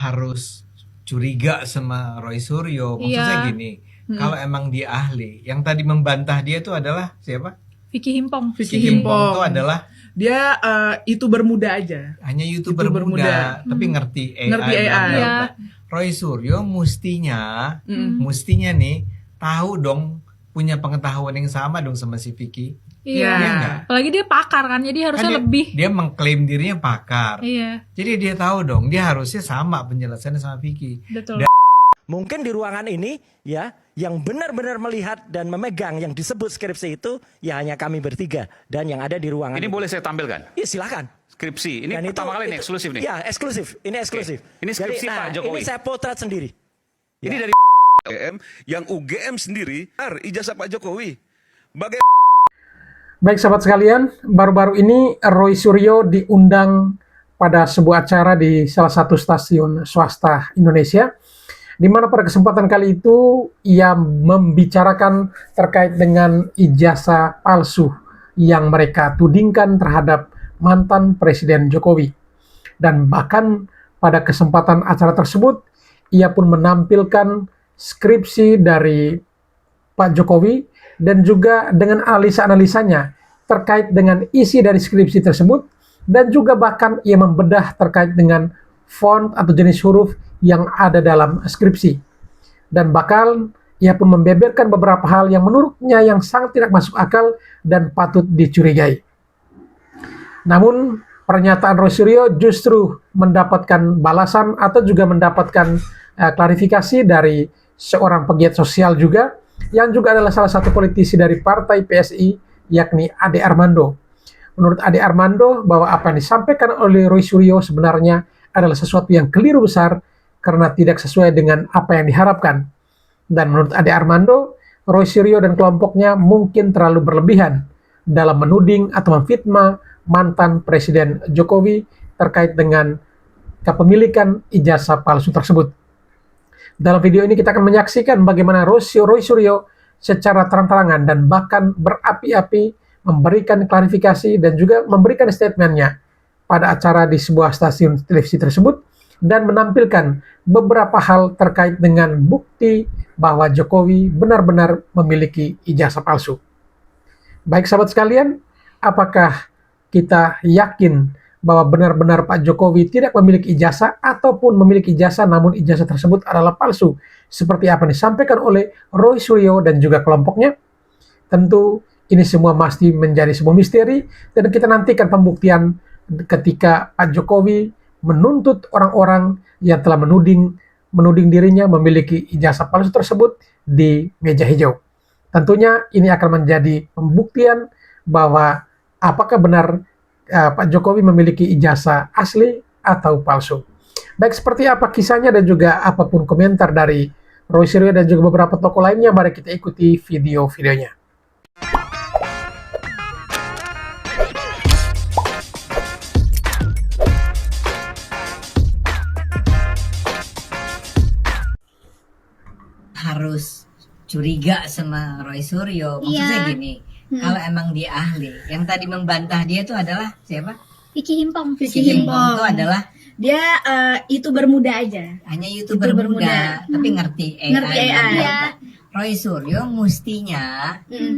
harus curiga sama Roy Suryo. Maksudnya Iya. gini, kalau emang dia ahli, yang tadi membantah dia itu adalah siapa? Vicky Himpong. Vicky Himpong itu Himpong. adalah Dia YouTuber muda aja. hanya YouTuber YouTuber muda, muda. tapi ngerti AI. Ngerti AI. bla, bla, Iya. bla. Roy Suryo mestinya nih tahu dong, punya pengetahuan yang sama dong sama si Vicky. Iya. Iya nggak? Apalagi dia pakar kan, jadi harusnya Kan lebih. dia mengklaim dirinya pakar. Iya, Jadi dia tahu dong, dia harusnya sama penjelasannya sama Vicky. betul. Mungkin di ruangan ini ya, yang benar-benar melihat dan memegang yang disebut skripsi itu ya hanya kami bertiga dan yang ada di ruangan. Ini boleh saya tampilkan? Iya silakan. Skripsi. Ini Dan pertama kali nih eksklusif nih. Ya eksklusif. Ini eksklusif. Oke. Ini skripsi Jadi, Pak Jokowi. Ini saya potret sendiri. Ini dari UGM yang UGM sendiri ijazah Pak Jokowi. Baik sahabat sekalian, baru-baru ini Roy Suryo diundang pada sebuah acara di salah satu stasiun swasta Indonesia, di mana pada kesempatan kali itu ia membicarakan terkait dengan ijazah palsu yang mereka tudingkan terhadap mantan Presiden Jokowi. Dan bahkan pada kesempatan acara tersebut, ia pun menampilkan skripsi dari Pak Jokowi dan juga dengan analisa-analisanya terkait dengan isi dari skripsi tersebut, dan juga bahkan ia membedah terkait dengan font atau jenis huruf yang ada dalam skripsi. Dan bahkan ia pun membeberkan beberapa hal yang menurutnya yang sangat tidak masuk akal dan patut dicurigai. Namun pernyataan Roy Suryo justru mendapatkan balasan atau juga mendapatkan klarifikasi dari seorang pegiat sosial juga, yang juga adalah salah satu politisi dari partai PSI, yakni Ade Armando. Menurut Ade Armando, bahwa apa yang disampaikan oleh Roy Suryo sebenarnya adalah sesuatu yang keliru besar karena tidak sesuai dengan apa yang diharapkan. Dan menurut Ade Armando, Roy Suryo dan kelompoknya mungkin terlalu berlebihan dalam menuding atau memfitnah mantan Presiden Jokowi terkait dengan kepemilikan ijazah palsu tersebut. Dalam video ini kita akan menyaksikan bagaimana Roy Suryo secara terang-terangan dan bahkan berapi-api memberikan klarifikasi dan juga memberikan statementnya pada acara di sebuah stasiun televisi tersebut, dan menampilkan beberapa hal terkait dengan bukti bahwa Jokowi benar-benar memiliki ijazah palsu. Baik sahabat sekalian, apakah kita yakin bahwa benar-benar Pak Jokowi tidak memiliki ijazah ataupun memiliki ijazah namun ijazah tersebut adalah palsu, seperti apa yang disampaikan oleh Roy Suryo dan juga kelompoknya? Tentu ini semua masih menjadi sebuah misteri, dan kita nantikan pembuktian ketika Pak Jokowi menuntut orang-orang yang telah menuding dirinya memiliki ijazah palsu tersebut di meja hijau. Tentunya ini akan menjadi pembuktian bahwa apakah benar Pak Jokowi memiliki ijazah asli atau palsu. Baik, seperti apa kisahnya dan juga apapun komentar dari Roy Suryo dan juga beberapa tokoh lainnya, mari kita ikuti video-videonya. Harus curiga sama Roy Suryo. Maksudnya Iya. gini, kalau emang dia ahli, yang tadi membantah dia itu adalah siapa? Vicky Himpong. Vicky Himpong itu adalah Dia YouTuber muda aja. hanya YouTuber YouTuber muda, muda. tapi ngerti AI. Ngerti AI. bla, bla, Iya. bla. Roy Suryo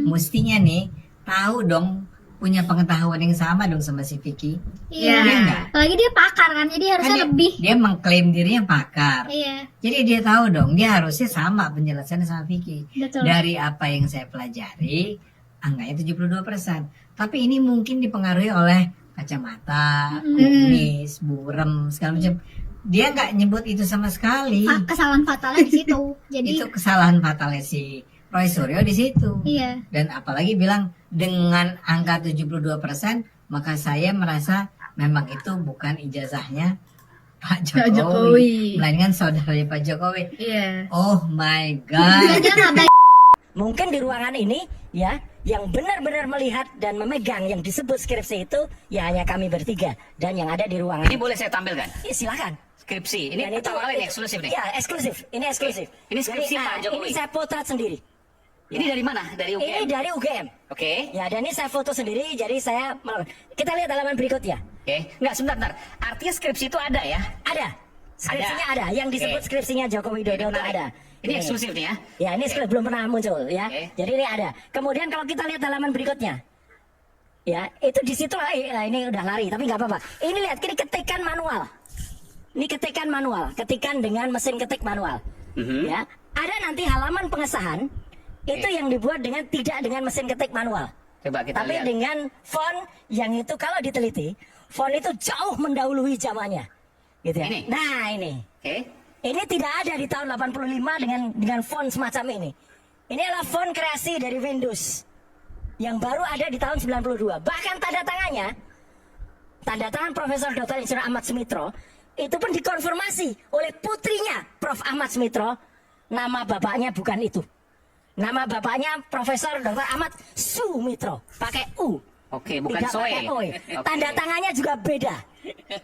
mestinya nih tahu dong, punya pengetahuan yang sama dong sama si Vicky. Iya. Iya nggak? Apalagi dia pakar kan, jadi harusnya Kan lebih. dia mengklaim dirinya pakar. Iya, Jadi dia tahu dong, dia harusnya sama penjelasannya sama Vicky. betul. Dari apa yang saya pelajari, angkanya 72%. Tapi ini mungkin dipengaruhi oleh kacamata, kumis, burem, segala macam. Dia nggak nyebut itu sama sekali. Kesalahan fatalnya di situ. Jadi Itu kesalahan fatalnya si Roy Suryo di situ. iya, Dan apalagi bilang dengan angka 72%, maka saya merasa memang itu bukan ijazahnya Pak Jokowi, Jokowi. melainkan saudaranya Pak Jokowi. iya. Oh my God. Dia nggak baik. Mungkin di ruangan ini ya, yang benar-benar melihat dan memegang yang disebut skripsi itu ya hanya kami bertiga dan yang ada di ruangan. Ini boleh saya tampilkan? Iya silakan. Skripsi. Ini Dan pertama kali nih eksklusif nih. Ya eksklusif. Ini eksklusif. Ini skripsi Jadi, Pak Jokowi. Ini saya potret sendiri. Ini dari mana? Dari UGM? Ini dari UGM. Oke. Ya, dan ini saya foto sendiri, jadi saya kita lihat halaman berikutnya. Oke. Enggak, sebentar. Artinya skripsi itu ada ya? Ada. Skripsinya ada. Yang disebut Oke. skripsinya Joko Widodo itu ada. Ini eksklusif nih ya. Ya, ini skrip belum pernah muncul ya. Oke. Jadi ini ada. Kemudian kalau kita lihat halaman berikutnya. Ya, itu di situ lah, ini udah lari tapi nggak apa-apa. Ini lihat, ini ketikan manual. Ini ketikan manual, ketikan dengan mesin ketik manual. Ya, ada nanti halaman pengesahan itu yang dibuat tidak dengan mesin ketik manual. Coba kita Tapi lihat. dengan font yang itu kalau diteliti, font itu jauh mendahului zamannya. Gitu ya. Ini? Nah, ini. Oke. Ini tidak ada di tahun 85 dengan font semacam ini. Ini adalah font kreasi dari Windows yang baru ada di tahun 92. Bahkan tanda tangan Profesor Dr. Insinyur Ahmad Sumitro itu pun dikonfirmasi oleh putrinya Prof. Ahmad Sumitro. Nama bapaknya bukan itu. Nama bapaknya Profesor Dr. Ahmad Sumitro, pakai U. Oke, bukan Tidak Soe. pakai OE. Oke. Tanda tangannya juga beda.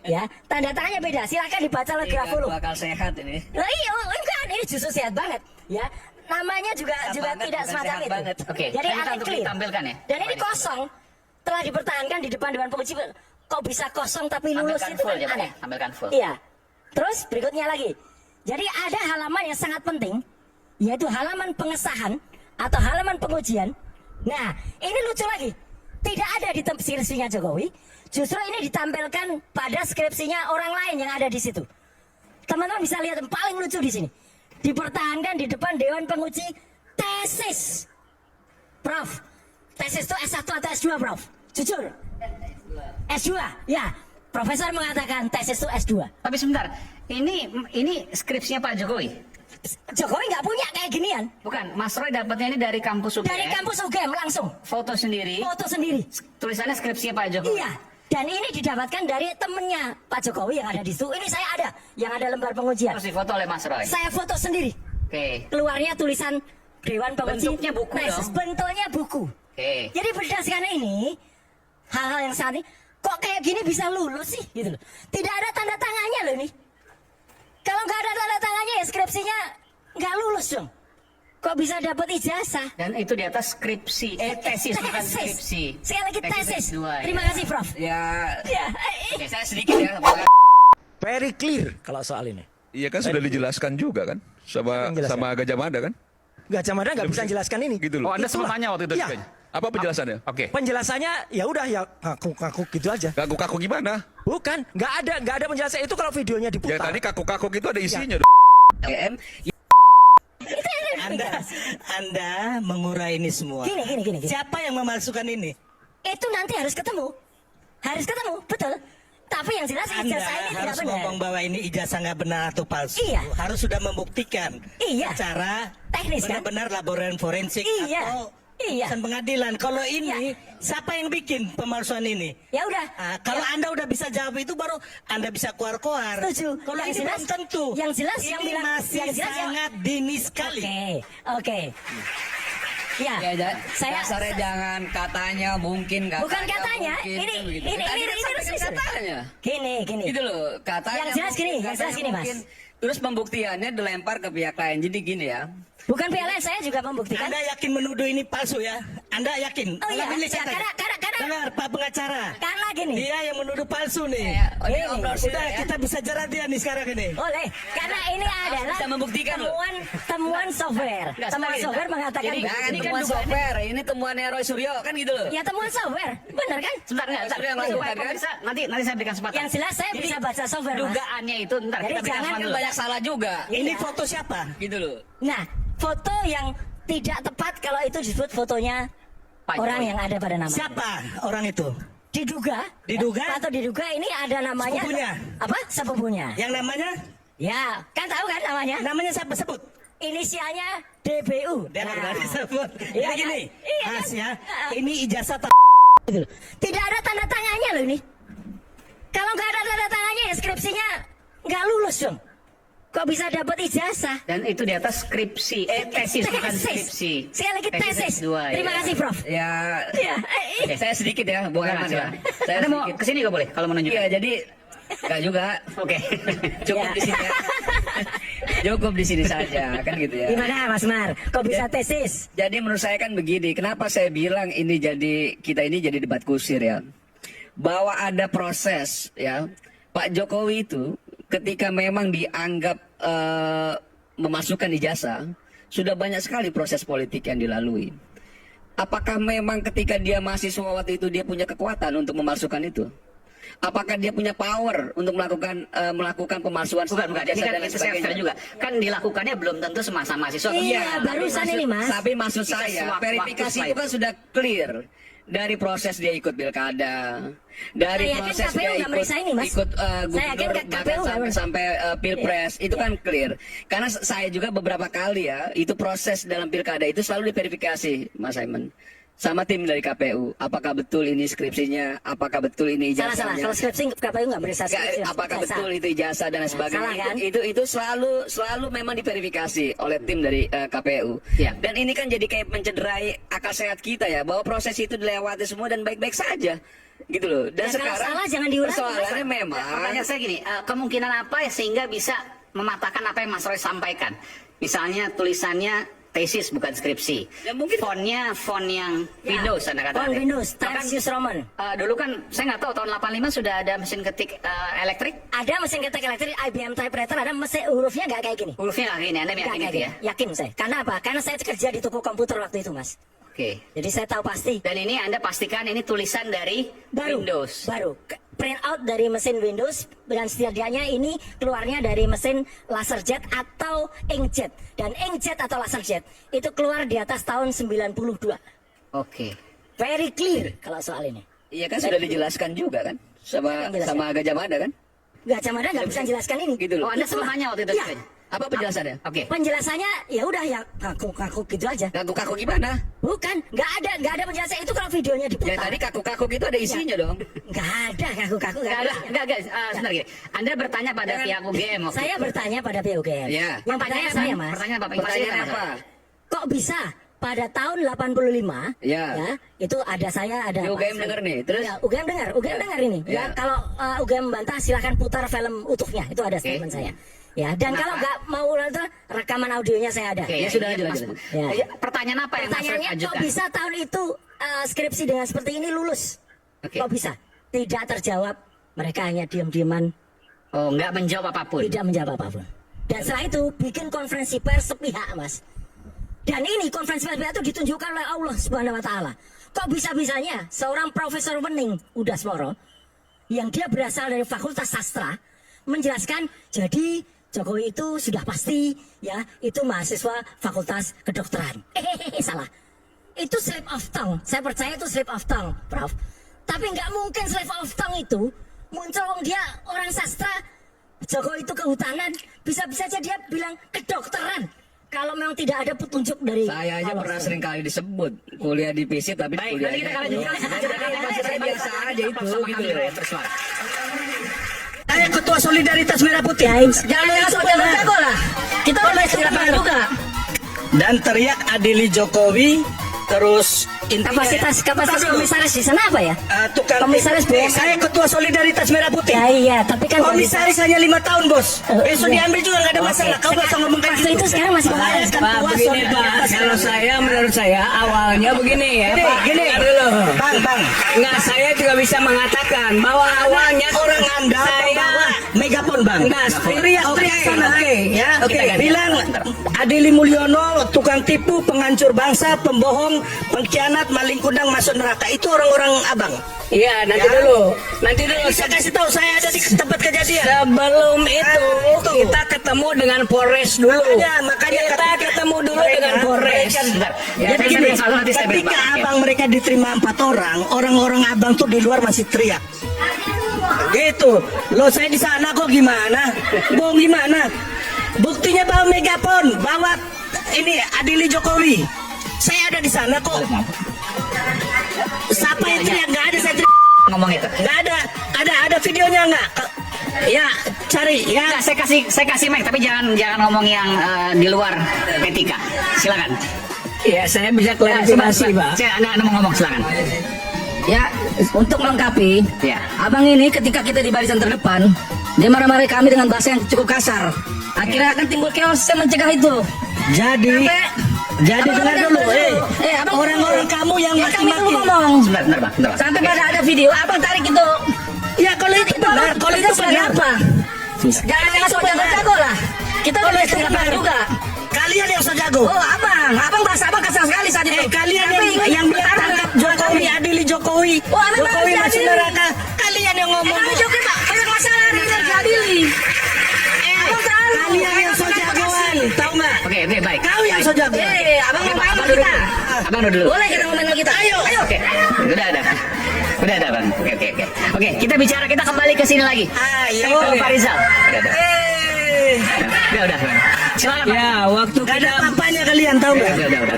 Ya, tanda tangannya beda. Silakan dibaca oleh Grafolo. Bakal sehat ini. Lah iya, enggak, ini justru sehat banget, ya. Namanya juga banget, tidak bukan semacam sehat itu. banget. Oke, Jadi ini ada untuk clear. ditampilkan ya? Dan ini kosong, telah dipertahankan di depan Dewan Penguji. Kok bisa kosong tapi lulus Tampilkan itu full kan ya, Pak, aneh. ya? Tampilkan full. Iya. Terus berikutnya lagi. Jadi ada halaman yang sangat penting, yaitu halaman pengesahan atau halaman pengujian. Nah, ini lucu lagi. Tidak ada di skripsinya Jokowi, justru ini ditampilkan pada skripsinya orang lain yang ada di situ. Teman-teman bisa lihat yang paling lucu di sini. Dipertahankan di depan Dewan Penguji tesis. Prof, tesis itu S1 atau S2, Prof? Jujur. S2, ya. Profesor mengatakan tesis itu S2. Tapi sebentar, ini skripsinya Pak Jokowi. Jokowi nggak punya kayak ginian. Bukan, Mas Roy dapatnya ini dari kampus UGM. Dari kampus UGM langsung. Foto sendiri. Foto sendiri. Tulisannya skripsinya Pak Jokowi. Iya. Dan ini didapatkan dari temennya Pak Jokowi yang ada di situ. Ini saya ada, yang ada lembar pengujian. Terus difoto oleh Mas Roy. Saya foto sendiri. Oke. Keluarnya tulisan Dewan Penguji. Bentuknya buku tesis. dong. Bentuknya buku. Oke. Jadi berdasarkan ini, hal-hal yang saat ini, kok kayak gini bisa lulus sih? Gitu loh. Tidak ada tanda tangannya loh ini. Kalau nggak ada tanda tangannya ya skripsinya nggak lulus dong. Kok bisa dapat ijazah? Dan itu di atas skripsi. Tesis bukan skripsi. Sekali lagi tesis. S2, Terima ya. kasih, Prof. Ya. Ya. Oke, saya sedikit ya. Very clear kalau soal ini. Iya kan sudah dijelaskan juga kan Siapa yang jelaskan? sama Gajah Mada kan? Gajah Mada nggak bisa jelaskan ini. Gitu loh. Oh, Anda sempat Itulah. tanya waktu itu Iya. juga? Apa penjelasannya? Oke. Penjelasannya ya udah ya kaku-kaku gitu aja. Kaku-kaku gimana? Bukan, nggak ada penjelasan itu kalau videonya diputar. Ya tadi kaku-kaku itu ada isinya. Anda mengurai ini semua. Gini. Siapa yang memalsukan ini? Itu nanti harus ketemu. Harus ketemu, betul. Tapi yang jelas Anda ijazah ini tidak harus benar. ngomong bahwa ini ijazah nggak benar atau palsu. Iya. Harus sudah membuktikan. Iya. Secara Teknis, kan? benar-benar laboratorium forensik Iya. atau Iya. urusan pengadilan. Kalau ini, Iya. siapa yang bikin pemalsuan ini? Ya udah. Kalau Ya. Anda udah bisa jawab itu baru Anda bisa keluar-keluar. Setuju. Kalau Yang ini jelas- belum tentu. yang jelas ini yang bilang- masih yang jelas yang- sangat dini sekali. Oke. Ya, saya jangan katanya mungkin bukan katanya. Ini resmi. Gini. Itu loh, katanya. Yang jelas gini, yang jelas gini, Mas. Terus pembuktiannya dilempar ke pihak lain. Jadi gini ya. Bukan PLN, saya juga membuktikan. Anda yakin menuduh ini palsu ya? Anda yakin? Oh iya, Malam ini ya, saya tanya. karena Dengar Pak pengacara. karena gini. Dia yang menuduh palsu nih. Ini Udah kita bisa jerat dia nih sekarang ini. Oleh, karena ini adalah bisa membuktikan loh. temuan software. Temuan software mengatakan Jadi, begini. ini kan software, ini temuannya Roy Suryo kan gitu loh. Ya temuan software, benar kan? Sebentar enggak, Sebentar. yang lakukan kan? Nanti saya berikan kesempatan. Yang jelas saya bisa baca software, Mas. Dugaannya itu ntar Jadi kita berikan jangan kesempatan dulu. Banyak salah juga. Ini Iya. foto siapa? Gitu loh. Nah, foto yang tidak tepat kalau itu disebut fotonya Pak orang Jokowi. yang ada pada nama. Siapa orang itu? Diduga. Diduga? Atau diduga ini ada namanya. Sepupunya? Apa? Sepupunya. Yang namanya? Ya, kan tahu kan namanya? Namanya siapa sebut? Inisialnya DBU. Dia Nah. udah disebut. Iya, Jadi gini, kan? Iya, kan? Mas ya, ini ijazah Gitu loh. Tidak ada tanda tangannya loh ini. Kalau nggak ada tanda tangannya ya skripsinya nggak lulus dong. Kok bisa dapat ijazah? Dan itu di atas skripsi, tesis bukan skripsi. Sekali lagi tesis. S2, Terima ya. kasih, Prof. Ya, Ya, oke, saya sedikit ya, bukan Mas ya. Saya Anda mau kesini nggak boleh kalau menunjuk? Iya, jadi nggak juga. Oke, cukup Ya. di sini. Ya. Cukup di sini saja, kan gitu ya. Gimana Mas Mar? Kok bisa tesis? Jadi menurut saya kan begini, kenapa saya bilang ini kita ini jadi debat kusir ya. Bahwa ada proses ya. Pak Jokowi itu ketika memang dianggap memasukkan ijazah, sudah banyak sekali proses politik yang dilalui. Apakah memang ketika dia mahasiswa waktu itu dia punya kekuatan untuk memasukkan itu? Apakah dia punya power untuk melakukan pemalsuan? Bukan. Ini kan itu saya fair juga. Kan dilakukannya belum tentu semasa mahasiswa. Iya, barusan ini Mas. Tapi maksud saya, verifikasi itu kan sudah clear. Dari proses dia ikut pilkada, dari proses dia ikut gubernur, bahkan sampai pilpres, itu kan clear. Karena saya juga beberapa kali ya, itu proses dalam pilkada itu selalu diverifikasi, Mas Simon. Sama tim dari KPU, apakah betul ini skripsinya, apakah betul ini ijazahnya? Salah. Kalau skripsi KPU nggak meriksa skripsi. Apakah betul itu ijazah dan sebagainya? Salah, kan? Itu selalu memang diverifikasi oleh tim dari KPU. Ya. Dan ini kan jadi kayak mencederai akal sehat kita ya, bahwa proses itu dilewati semua dan baik-baik saja. Gitu loh. Dan sekarang salah jangan diulangi. persoalannya memang. Pertanyaan saya gini, kemungkinan apa ya sehingga bisa mematahkan apa yang Mas Roy sampaikan? Misalnya tulisannya tesis bukan skripsi. Ya, mungkin Fontnya font yang Windows Anda katakan. Font Windows, Times New Roman. Dulu kan saya nggak tahu tahun 85 sudah ada mesin ketik elektrik. Ada mesin ketik elektrik IBM typewriter, ada mesin hurufnya nggak kayak gini. Hurufnya nggak gini, Anda Nggak yakin kayak itu ya? gini. Yakin saya. Karena apa? Karena saya kerja di toko komputer waktu itu Mas. Oke. Jadi saya tahu pasti. Dan ini Anda pastikan ini tulisan dari Windows. Baru. Print out dari mesin Windows dan setidaknya ini keluarnya dari mesin laserjet atau inkjet. Dan inkjet atau laserjet itu keluar di atas tahun 92. Oke. Very clear kalau soal ini. iya kan sudah dijelaskan juga kan sama Gajah Mada kan? Gajah Mada nggak bisa jelaskan ini. Gitu loh. Oh, Anda semua hanya waktu itu. Iya. Apa penjelasannya? Oke. Penjelasannya ya udah ya kaku-kaku gitu aja. Kaku-kaku gimana? Bukan, nggak ada penjelasan itu kalau videonya diputar. Ya tadi kaku-kaku itu ada isinya dong. Nggak ada kaku-kaku. Enggak, sebentar gini. Anda bertanya pada pihak UGM. Saya bertanya pada pihak UGM. Ya. Yang pertanyaan saya Mas. Pertanyaan Bapak Pertanyaan apa? Kok bisa pada tahun 85 ya itu ada saya ada ya, UGM dengar nih terus ya, UGM dengar ini ya kalau UGM bantah silakan putar film utuhnya itu ada statement saya ya dan kalau nggak mau itu rekaman audionya saya ada ya sudah jelas. Ya. Pertanyaan apa yang pertanyaannya kok bisa tahun itu skripsi dengan seperti ini lulus kok bisa tidak terjawab mereka hanya diam-diaman nggak menjawab apapun tidak menjawab apapun dan setelah itu bikin konferensi pers sepihak Mas. Dan ini konferensi pers itu ditunjukkan oleh Allah Subhanahu wa taala. Kok bisa-bisanya seorang Profesor Wening Udasmoro yang dia berasal dari Fakultas Sastra menjelaskan jadi Jokowi itu sudah pasti ya itu mahasiswa Fakultas Kedokteran. Salah. Itu slip of tongue. Saya percaya itu slip of tongue, Prof. Tapi nggak mungkin slip of tongue itu muncul dia orang sastra. Jokowi itu kehutanan, bisa-bisa aja dia bilang kedokteran. Kalau memang tidak ada petunjuk dari saya aja pernah sering kali disebut kuliah di PC tapi kuliah saya biasa aja itu gitu loh. Saya ketua Solidaritas Merah Putih. Jangan jago lah. Kita boleh juga. Dan teriak adili Jokowi terus kapasitas komisaris di sana apa ya? Tukang komisaris saya ketua Solidaritas Merah Putih. Ya iya, tapi kan komisaris hanya 5 tahun bos. Besok diambil juga nggak ada masalah. Kau nggak usah ngomong kayak gitu. Itu sekarang masih komisaris kan Pak, begini Pak, kalau saya menurut saya awalnya begini ya Pak. Gini dulu. Bang. Nggak, saya juga bisa mengatakan bahwa awalnya orang Anda bawa megapon bang. Teriak sana. Oke. Bilang Adili Mulyono tukang tipu, penghancur bangsa, pembohong, pengkhianat, maling kundang masuk neraka. Itu orang-orang abang. Iya, nanti dulu. Saya kasih tahu saya ada di tempat kejadian. Sebelum itu kita ketemu dengan Polres dulu. Makanya kita ketemu dulu dengan Polres. Jadi gini, ketika abang mereka diterima 4 orang, orang-orang abang tuh di luar masih teriak. Gitu. Lo saya di sana kok gimana? Bohong gimana? Buktinya bawa megapon, bawa ini Adili Jokowi. Saya ada di sana kok. Siapa yang teriak? Nggak ada saya teriak. Ngomong itu. Nggak ada. Ada videonya nggak? Ya cari ya. Nggak, saya kasih mic tapi jangan ngomong yang di luar etika. Silakan. Ya, saya bisa klarifikasi Pak. Saya Anda mau ngomong silakan. Ya, untuk melengkapi, Ya. abang ini ketika kita di barisan terdepan, dia marah-marah kami dengan bahasa yang cukup kasar. Akhirnya akan timbul chaos, saya mencegah itu. Jadi dengar dulu, orang-orang kamu yang kami maki-maki. dulu ngomong. Sebentar, Bang. Sampai pada ada video, abang tarik itu. Ya kalau itu benar, Kalau itu benar apa? Jangan sok jago-jago lah. Kita udah terima juga. Kalian yang so jago. Oh, abang bahasa abang kasar sekali saat itu. Kalian yang bilang tangkap Jokowi, adili Jokowi. Oh, Jokowi masuk neraka. Kalian yang ngomong. Kami Jokowi Pak, banyak masalah nih diadili. Kalian yang so jagoan, tahu nggak? Oke, baik. Kau yang so jago. Abang mau main sama kita. Abang dulu. Boleh kita ngomongin sama kita. Ayo. Oke. Udah ada, Bang. Oke, kita kembali ke sini lagi. Ayo. Pak Rizal. Udah. Silakan. Ya, waktu gak ada apa-apanya kalian tahu nggak? Udah.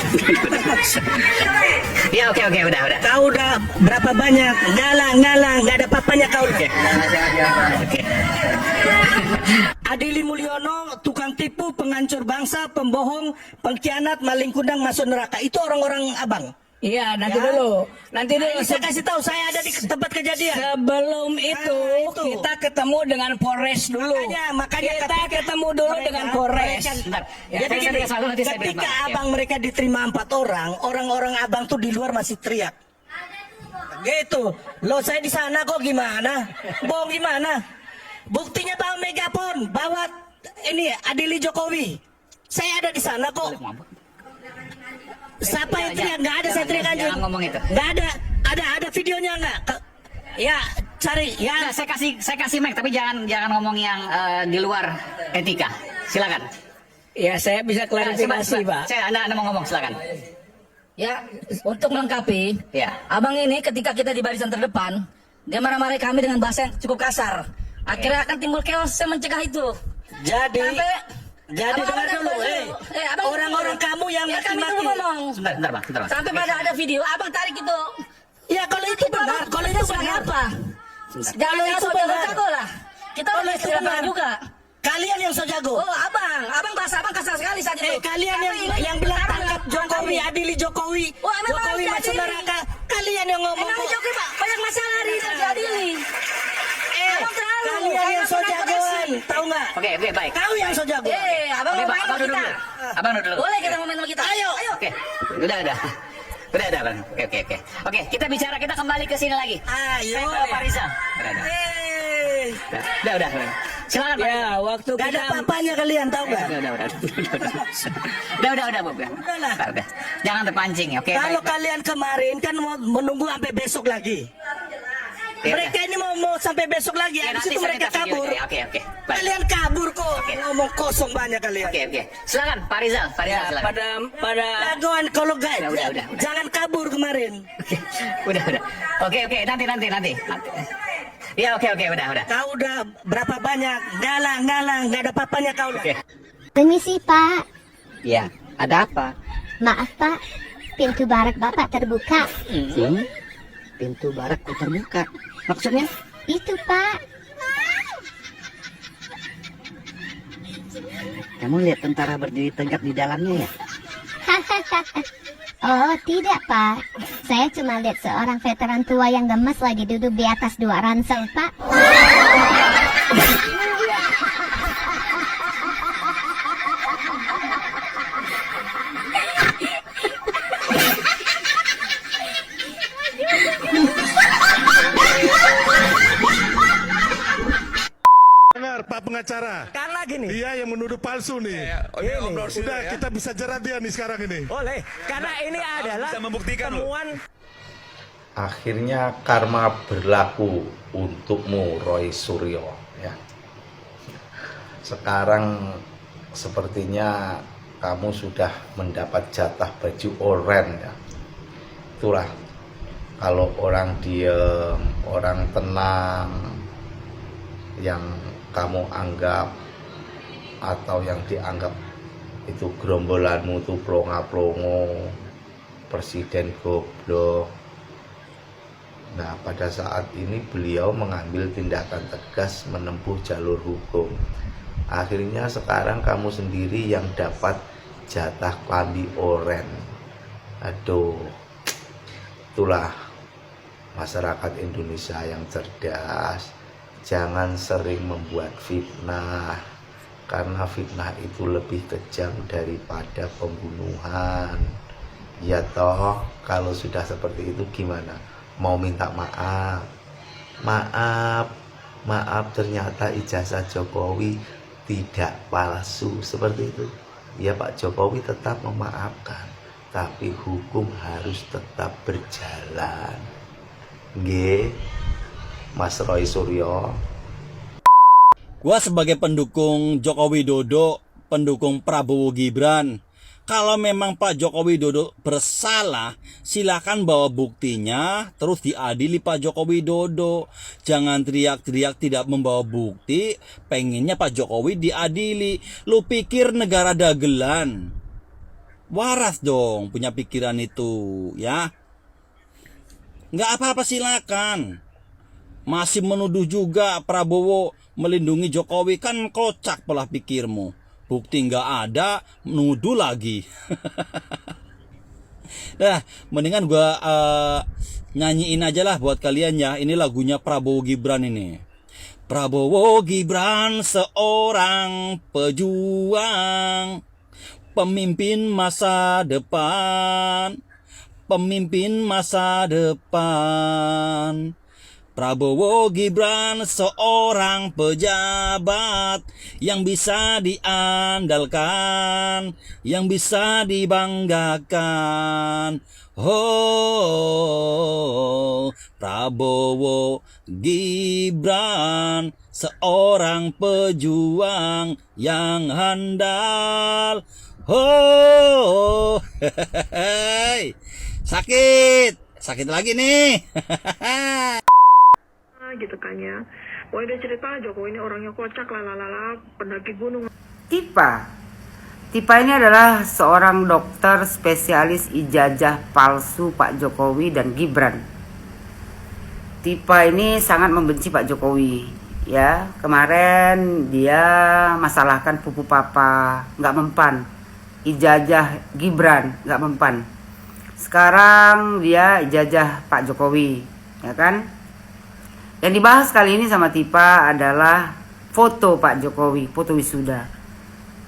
Ya, oke, udah. Kau udah berapa banyak ngalang, gak ada apa-apanya kau. Oke. Adili Mulyono, tukang tipu, penghancur bangsa, pembohong, pengkhianat, maling kundang masuk neraka. Itu orang-orang abang. Iya, nanti dulu. Saya kasih tahu, saya ada di tempat kejadian. Sebelum itu, kita ketemu dengan Polres dulu. Makanya kita ketemu dulu dengan Polres. Bentar. Jadi gini, ketika abang mereka diterima 4 orang, orang-orang abang tuh di luar masih teriak. Gitu. Lo saya di sana kok gimana? Bohong gimana? Buktinya bawa megapon, bawa ini adili Jokowi. Saya ada di sana kok. Siapa yang teriak? Nggak ada saya teriak anjing. Jangan ngomong itu. Nggak ada. Ada videonya nggak? Ya cari. Ya. Nah, saya kasih mic, tapi jangan ngomong yang di luar etika. Silakan. Ya, saya bisa klarifikasi, Pak. Anda mau ngomong, silakan. Ya, untuk melengkapi, Ya. abang ini ketika kita di barisan terdepan, dia marah-marahi kami dengan bahasa yang cukup kasar. Akhirnya akan timbul chaos, saya mencegah itu. Jadi Abang dengar dulu, orang-orang kamu yang ya, kami maki-maki. dulu ngomong. Sebentar, Bang. Sampai pada ada video, abang tarik itu. Ya kalau itu benar, kalau itu sebagai benar. apa? Jangan itu sok benar. jago-jago lah. Kita udah itu tidak benar. juga. Kalian yang so jago. Oh, abang bahasa abang kasar sekali saat itu. Kalian yang bilang tangkap Jokowi, adili Jokowi. Oh, memang Jokowi harus masuk diadili. neraka. Kalian yang ngomong. Emang Jokowi Pak, banyak masalah nih diadili. Abang terlalu. Kalian yang so jagoan, tahu nggak? Oke, baik. Kau yang so jago. Abang Oke, mau Pak, main abang sama dulu. kita. Abang dulu. Boleh kita ngomongin sama kita. Ayo. Oke. Udah, Bang. Oke, kita kembali ke sini lagi. Ayo. Saya ke Pak Rizal. Udah. Silakan, Pak. Ya, waktu Gak ada apa-apanya kalian, tahu nggak? Udah, Bu. Udah. Jangan terpancing, oke? Kalau Baik. kalian kemarin kan mau menunggu sampai besok lagi. Ya, Mereka ini mau sampai besok lagi. Ya, Habis nanti itu saya mereka minta kabur. videonya. Oke. Baik. Kalian kabur kok. Ngomong kosong banyak kalian. Oke. Silakan, Pak Rizal. Silakan. pada Jagoan kalau guys, Udah. jangan kabur kemarin. Udah. Oke, nanti. Ya, oke, udah. Kau udah berapa banyak ngalang, nggak ada apa-apanya kau. Oke. Permisi, Pak. Ya, ada apa? Maaf, Pak. Pintu barak Bapak terbuka. Pintu barakku terbuka. Maksudnya? Itu, Pak. Kamu lihat tentara berdiri tegak di dalamnya ya? Oh, tidak, Pak. Saya cuma lihat seorang veteran tua yang gemes lagi duduk di atas 2 ransel, Pak. Dengar Pak pengacara. Karena gini. Dia yang menuduh palsu nih. Udah kita bisa jerat dia nih sekarang ini. Boleh. Karena ini adalah temuan. Akhirnya karma berlaku untukmu, Roy Suryo. Ya. Sekarang sepertinya kamu sudah mendapat jatah baju oren. Ya. Itulah kalau orang diem, orang tenang, yang kamu anggap atau yang dianggap itu gerombolanmu itu plonga-plongo, presiden goblok. Nah, pada saat ini beliau mengambil tindakan tegas menempuh jalur hukum. Akhirnya sekarang kamu sendiri yang dapat jatah klambi oren. Aduh, itulah masyarakat Indonesia yang cerdas. Jangan sering membuat fitnah, karena fitnah itu lebih kejam daripada pembunuhan. Ya toh, kalau sudah seperti itu gimana? Mau minta maaf? Maaf, maaf ternyata ijazah Jokowi tidak palsu seperti itu. Ya Pak Jokowi tetap memaafkan, tapi hukum harus tetap berjalan. Nggih, Mas Roy Suryo. Gua sebagai pendukung Joko Widodo, pendukung Prabowo Gibran, kalau memang Pak Joko Widodo bersalah, silakan bawa buktinya, terus diadili Pak Joko Widodo. Jangan teriak-teriak tidak membawa bukti, pengennya Pak Jokowi diadili. Lu pikir negara dagelan? Waras dong punya pikiran itu, ya. Nggak apa-apa, silakan. Masih menuduh juga Prabowo melindungi Jokowi, kan kocak pola pikirmu. Bukti nggak ada, nuduh lagi. Nah, mendingan gue nyanyiin aja lah buat kalian ya. Ini lagunya Prabowo Gibran ini. Prabowo Gibran seorang pejuang, pemimpin masa depan, pemimpin masa depan. Prabowo Gibran seorang pejabat yang bisa diandalkan, yang bisa dibanggakan. Oh, Prabowo Gibran seorang pejuang yang handal. Oh, hehehe. Sakit lagi nih. Gitu kan ya. Wah, dia cerita Jokowi ini orangnya kocak, lalalala, pendaki gunung. Tipa ini adalah seorang dokter spesialis ijazah palsu Pak Jokowi dan Gibran. Tipa ini sangat membenci Pak Jokowi, ya. Kemarin dia masalahkan pupu papa, nggak mempan. Ijazah Gibran nggak mempan. Sekarang dia ijazah Pak Jokowi, ya kan? Yang dibahas kali ini sama Tipa adalah foto Pak Jokowi, foto wisuda.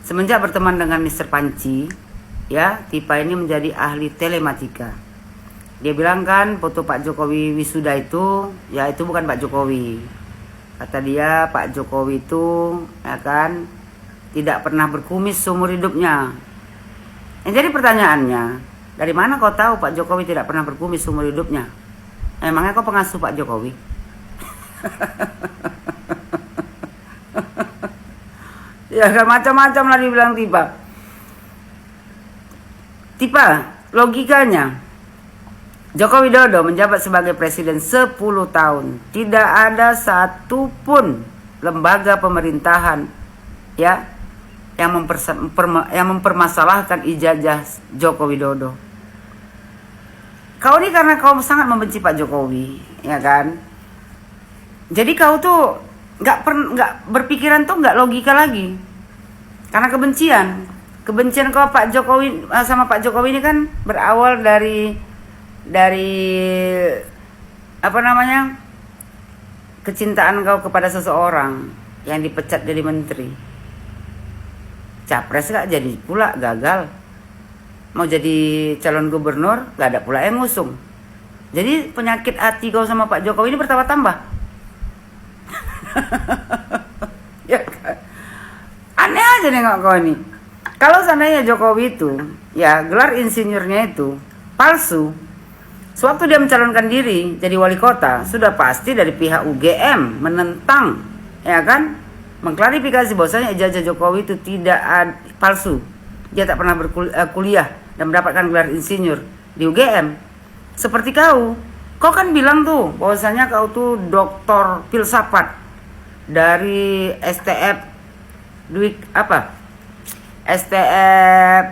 Semenjak berteman dengan Mr. Panci, ya, Tipa ini menjadi ahli telematika. Dia bilang kan foto Pak Jokowi wisuda itu, ya itu bukan Pak Jokowi. Kata dia Pak Jokowi itu, ya kan, tidak pernah berkumis seumur hidupnya. Yang jadi pertanyaannya, dari mana kau tahu Pak Jokowi tidak pernah berkumis seumur hidupnya? Emangnya kau pengasuh Pak Jokowi? Ya kan macam-macam lah dibilang Tipa, logikanya Joko Widodo menjabat sebagai presiden 10 tahun. Tidak ada satupun lembaga pemerintahan, ya, yang mempermasalahkan ijazah Joko Widodo. Kau ini karena kau sangat membenci Pak Jokowi, ya kan? Jadi kau tuh nggak berpikiran tuh nggak logika lagi, karena kebencian kau Pak Jokowi sama Pak Jokowi ini kan berawal dari apa namanya, kecintaan kau kepada seseorang yang dipecat jadi menteri. Capres nggak jadi pula, gagal. Mau jadi calon gubernur nggak ada pula yang ngusung. Jadi penyakit hati kau sama Pak Jokowi ini bertambah-tambah. Ya kan? Aneh aja nengok kau ini. Kalau seandainya Jokowi itu, ya gelar insinyurnya itu palsu, sewaktu dia mencalonkan diri jadi wali kota, sudah pasti dari pihak UGM menentang, ya kan, mengklarifikasi bahwasanya ijazah Jokowi itu tidak palsu. Dia tak pernah berkuliah dan mendapatkan gelar insinyur di UGM. Seperti kau kan bilang tuh bahwasanya kau tuh doktor filsafat dari STF STF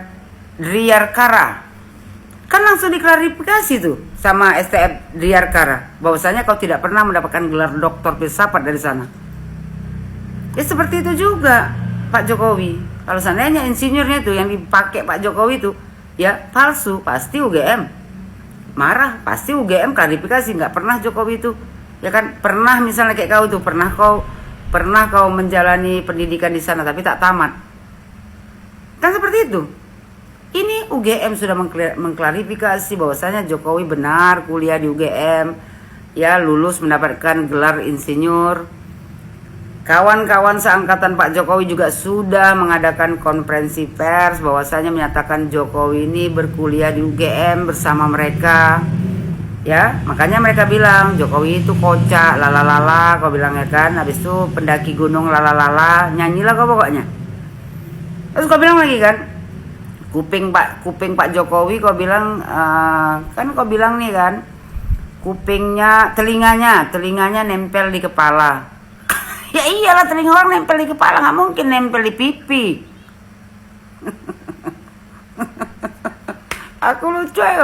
Driarkara. Kan langsung diklarifikasi tuh sama STF Driarkara bahwasanya kau tidak pernah mendapatkan gelar doktor filsafat dari sana. Ya seperti itu juga Pak Jokowi. Kalau seandainya insinyurnya itu yang dipakai Pak Jokowi itu ya palsu, pasti UGM marah, pasti UGM klarifikasi. Nggak pernah Jokowi itu, ya kan, pernah misalnya kayak kau tuh, pernah kau menjalani pendidikan di sana tapi tak tamat, kan seperti itu. Ini UGM sudah mengklarifikasi bahwasanya Jokowi benar kuliah di UGM, ya lulus mendapatkan gelar insinyur, Kawan-kawan seangkatan Pak Jokowi juga sudah mengadakan konferensi pers bahwasanya menyatakan Jokowi ini berkuliah di UGM bersama mereka. Ya, makanya mereka bilang Jokowi itu kocak, lalalala, kau bilang ya kan. Habis itu pendaki gunung lalalala, nyanyilah kau pokoknya. Terus kau bilang lagi kan, kuping Pak Jokowi kau bilang kan kau bilang nih kan, telinganya nempel di kepala. Ya iyalah, telinga orang nempel di kepala, nggak mungkin nempel di pipi. Aku lucu ya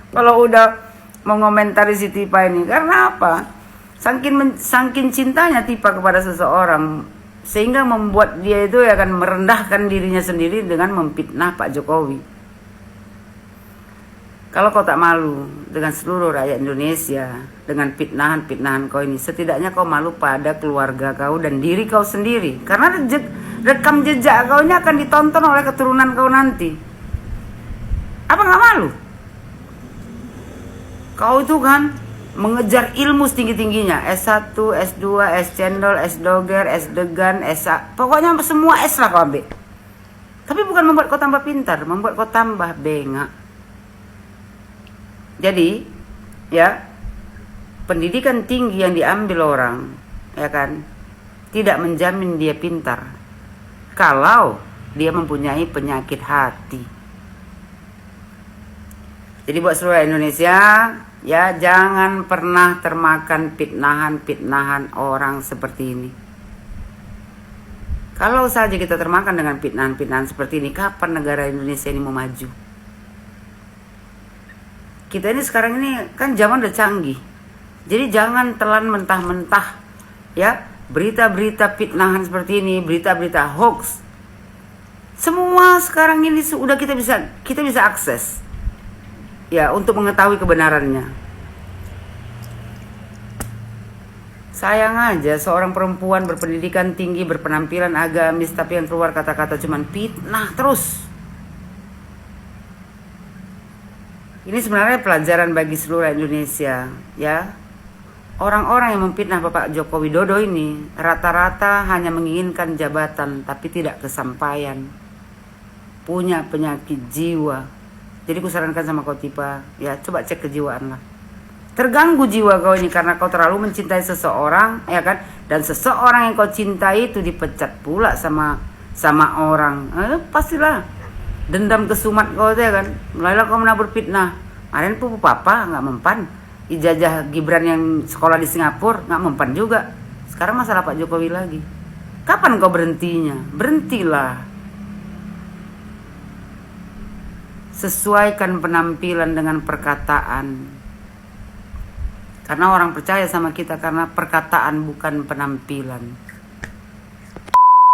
kalau udah mengomentari si Tipa ini. Karena apa? Saking cintanya Tipa kepada seseorang, sehingga membuat dia itu akan merendahkan dirinya sendiri dengan memfitnah Pak Jokowi. Kalau kau tak malu dengan seluruh rakyat Indonesia, dengan fitnahan kau ini, setidaknya kau malu pada keluarga kau dan diri kau sendiri. Karena rekam jejak kau ini akan ditonton oleh keturunan kau nanti. Apa nggak malu? Kau itu kan mengejar ilmu setinggi-tingginya, S1, S2, S cendol, S doger, S degan, S.A. Pokoknya semua S lah kau ambil. Tapi bukan membuat kau tambah pintar, membuat kau tambah bengak. Jadi, ya, pendidikan tinggi yang diambil orang, ya kan, tidak menjamin dia pintar. Kalau dia mempunyai penyakit hati. Jadi buat seluruh Indonesia, ya, jangan pernah termakan fitnahan orang seperti ini. Kalau saja kita termakan dengan fitnahan seperti ini, kapan negara Indonesia ini mau maju? Kita ini sekarang ini kan zaman udah canggih. Jadi jangan telan mentah-mentah ya berita-berita fitnahan seperti ini, berita-berita hoax. Semua sekarang ini sudah kita bisa akses. Ya, untuk mengetahui kebenarannya. Sayang aja seorang perempuan berpendidikan tinggi, berpenampilan agamis, tapi yang keluar kata-kata cuman fitnah terus. Ini sebenarnya pelajaran bagi seluruh Indonesia, ya. Orang-orang yang memfitnah Bapak Joko Widodo ini rata-rata hanya menginginkan jabatan tapi tidak kesampaian. Punya penyakit jiwa. Jadi kusarankan sama kau Tipa, ya coba cek kejiwaan lah. Terganggu jiwa kau ini karena kau terlalu mencintai seseorang, ya kan? Dan seseorang yang kau cintai itu dipecat pula sama orang. Pastilah. Dendam kesumat kau ya kan, mulailah kau menabur fitnah. Kemarin pupu papa nggak mempan, ijazah Gibran yang sekolah di Singapura nggak mempan juga. Sekarang masalah Pak Jokowi lagi. Kapan kau berhentinya? Berhentilah. Sesuaikan penampilan dengan perkataan. Karena orang percaya sama kita karena perkataan bukan penampilan.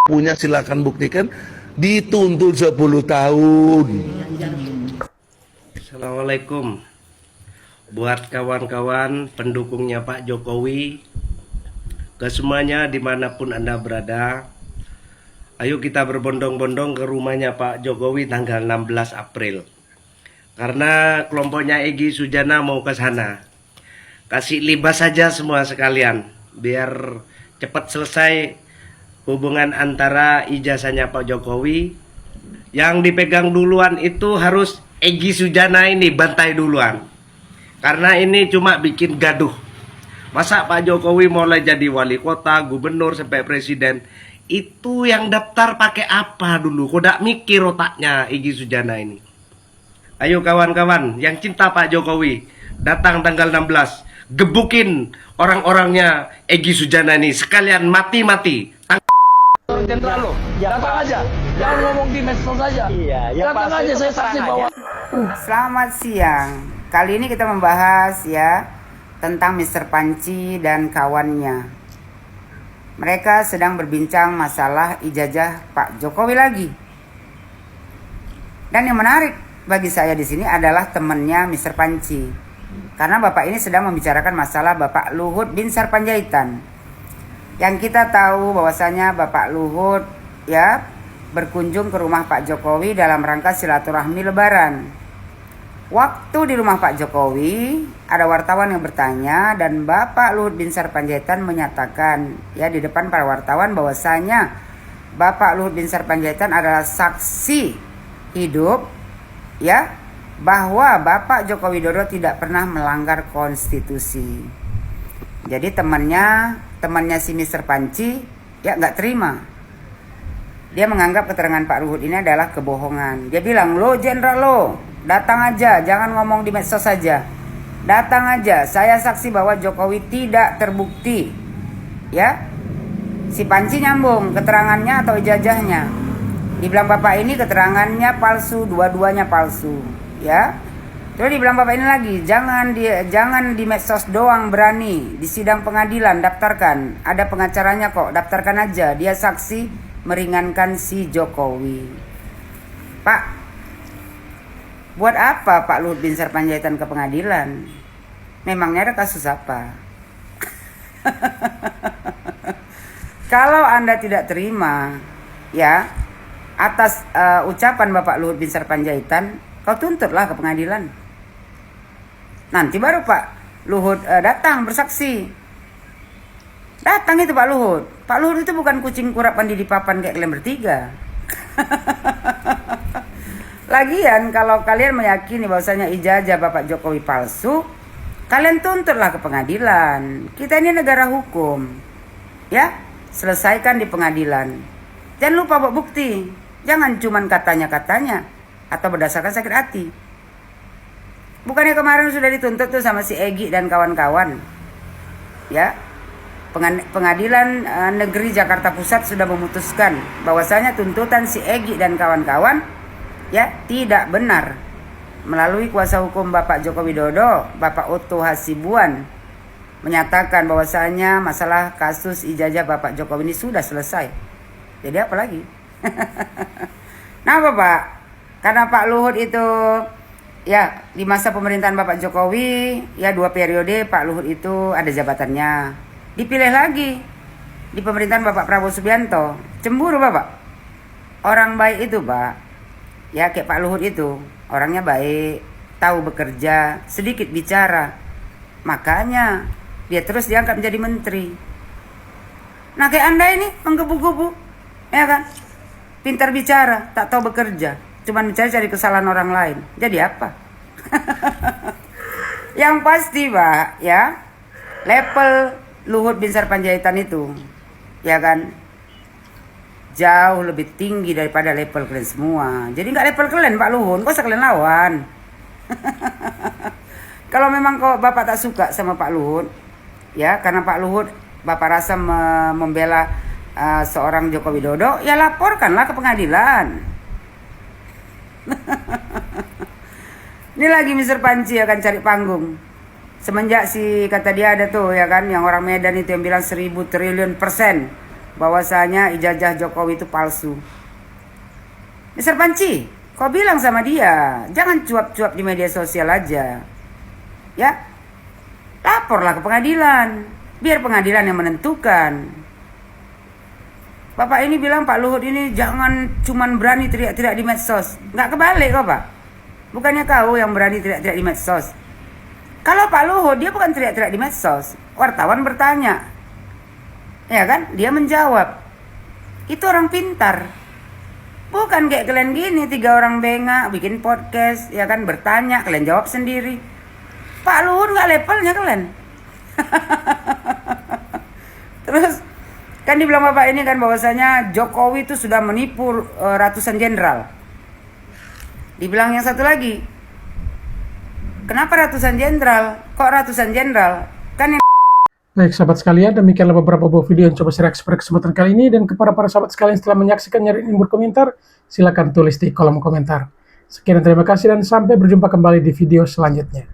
Punya silakan buktikan. Dituntut 10 tahun. Assalamualaikum. Buat kawan-kawan pendukungnya Pak Jokowi, ke semuanya dimanapun Anda berada, ayo kita berbondong-bondong ke rumahnya Pak Jokowi tanggal 16 April. Karena kelompoknya Egy Sujana mau ke sana. Kasih libas saja semua sekalian, biar cepat selesai hubungan antara ijazahnya Pak Jokowi. Yang dipegang duluan itu harus Egy Sujana ini, bantai duluan. Karena ini cuma bikin gaduh. Masa Pak Jokowi mulai jadi wali kota, gubernur, sampai presiden. Itu yang daftar pakai apa dulu? Kok mikir otaknya Egy Sujana ini. Ayo kawan-kawan yang cinta Pak Jokowi, datang tanggal 16. Gebukin orang-orangnya Egy Sujana ini. Sekalian mati-mati. Jenderal lo, datang aja, jangan ngomong di medsos aja. Datang aja, saya saksi bahwa. Selamat siang. Kali ini kita membahas ya tentang Mr. Panci dan kawannya. Mereka sedang berbincang masalah ijazah Pak Jokowi lagi. Dan yang menarik bagi saya di sini adalah temannya Mr. Panci. Karena Bapak ini sedang membicarakan masalah Bapak Luhut Binsar Panjaitan. Yang kita tahu bahwasanya Bapak Luhut ya berkunjung ke rumah Pak Jokowi dalam rangka silaturahmi Lebaran. Waktu di rumah Pak Jokowi, ada wartawan yang bertanya dan Bapak Luhut Binsar Panjaitan menyatakan ya di depan para wartawan bahwasanya Bapak Luhut Binsar Panjaitan adalah saksi hidup ya bahwa Bapak Joko Widodo tidak pernah melanggar konstitusi. Jadi temannya si Mr. Panci ya nggak terima. Dia menganggap keterangan Pak Luhut ini adalah kebohongan. Dia bilang, "Lo jenderal lo, datang aja, jangan ngomong di medsos saja. Datang aja, saya saksi bahwa Jokowi tidak terbukti." Ya. Si Panci nyambung keterangannya atau ijazahnya. Dibilang Bapak ini keterangannya palsu, dua-duanya palsu, ya. Terus dibilang Bapak ini lagi, jangan di medsos doang berani, di sidang pengadilan daftarkan. Ada pengacaranya kok, daftarkan aja. Dia saksi meringankan si Jokowi. Pak, buat apa Pak Luhut Binsar Panjaitan ke pengadilan? Memangnya ada kasus apa? Kalau Anda tidak terima ya atas ucapan Bapak Luhut Binsar Panjaitan, kau tuntutlah ke pengadilan. Nanti baru Pak Luhut datang bersaksi. Datang itu Pak Luhut. Pak Luhut itu bukan kucing kurapan di papan kayak kalian bertiga. Lagian kalau kalian meyakini bahwasanya ijazah Bapak Jokowi palsu, kalian tuntutlah ke pengadilan. Kita ini negara hukum. Ya, selesaikan di pengadilan. Jangan lupa bawa bukti. Jangan cuman katanya-katanya atau berdasarkan sakit hati. Bukannya kemarin sudah dituntut tuh sama si Egy dan kawan-kawan. Ya. Pengadilan Negeri Jakarta Pusat sudah memutuskan bahwasanya tuntutan si Egy dan kawan-kawan ya tidak benar. Melalui kuasa hukum Bapak Joko Widodo, Bapak Otto Hasibuan menyatakan bahwasanya masalah kasus ijazah Bapak Jokowi ini sudah selesai. Jadi apa lagi? Nah Bapak, karena Pak Luhut itu ya di masa pemerintahan Bapak Jokowi ya 2 periode Pak Luhut itu ada jabatannya. Dipilih lagi di pemerintahan Bapak Prabowo Subianto. Cemburu Bapak. Orang baik itu Pak, ya kayak Pak Luhut itu orangnya baik, tahu bekerja, sedikit bicara. Makanya dia terus diangkat menjadi menteri. Nah kayak Anda ini menggebu-gebu, ya kan? Pintar bicara, tak tahu bekerja, cuma mencari-cari kesalahan orang lain. Jadi apa? Yang pasti Pak, ya level Luhut Binsar Panjaitan itu ya kan jauh lebih tinggi daripada level kalian semua. Jadi nggak level kalian Pak Luhut, kok usah kalian lawan. Kalau memang kok Bapak tak suka sama Pak Luhut ya karena Pak Luhut Bapak rasa membela seorang Joko Widodo, ya laporkanlah ke pengadilan. Ini lagi Mr. Panci akan cari panggung. Semenjak kata dia ada tuh ya kan yang orang Medan itu yang bilang 1000 triliun % bahwasanya ijazah Jokowi itu palsu. Mr. Panci, kau bilang sama dia jangan cuap-cuap di media sosial aja. Ya, laporlah ke pengadilan, biar pengadilan yang menentukan. Bapak ini bilang Pak Luhut ini jangan cuman berani teriak-teriak di medsos. Nggak kebalik kok Pak. Bukannya kau yang berani teriak-teriak di medsos. Kalau Pak Luhut dia bukan teriak-teriak di medsos. Wartawan bertanya. Ya kan? Dia menjawab. Itu orang pintar. Bukan kayak kalian gini 3 orang bengak bikin podcast ya kan bertanya kalian jawab sendiri. Pak Luhut nggak levelnya kalian. Terus kan dibilang Bapak ini kan bahwasanya Jokowi itu sudah menipu ratusan jenderal. Dibilang yang satu lagi, kenapa ratusan jenderal? Kok ratusan jenderal? Kan yang... Baik sahabat sekalian, demikianlah beberapa buah video yang coba saya reaksi pada kesempatan kali ini. Dan kepada para sahabat sekalian setelah menyaksikan nyari berkomentar, silakan tulis di kolom komentar. Sekian dan terima kasih dan sampai berjumpa kembali di video selanjutnya.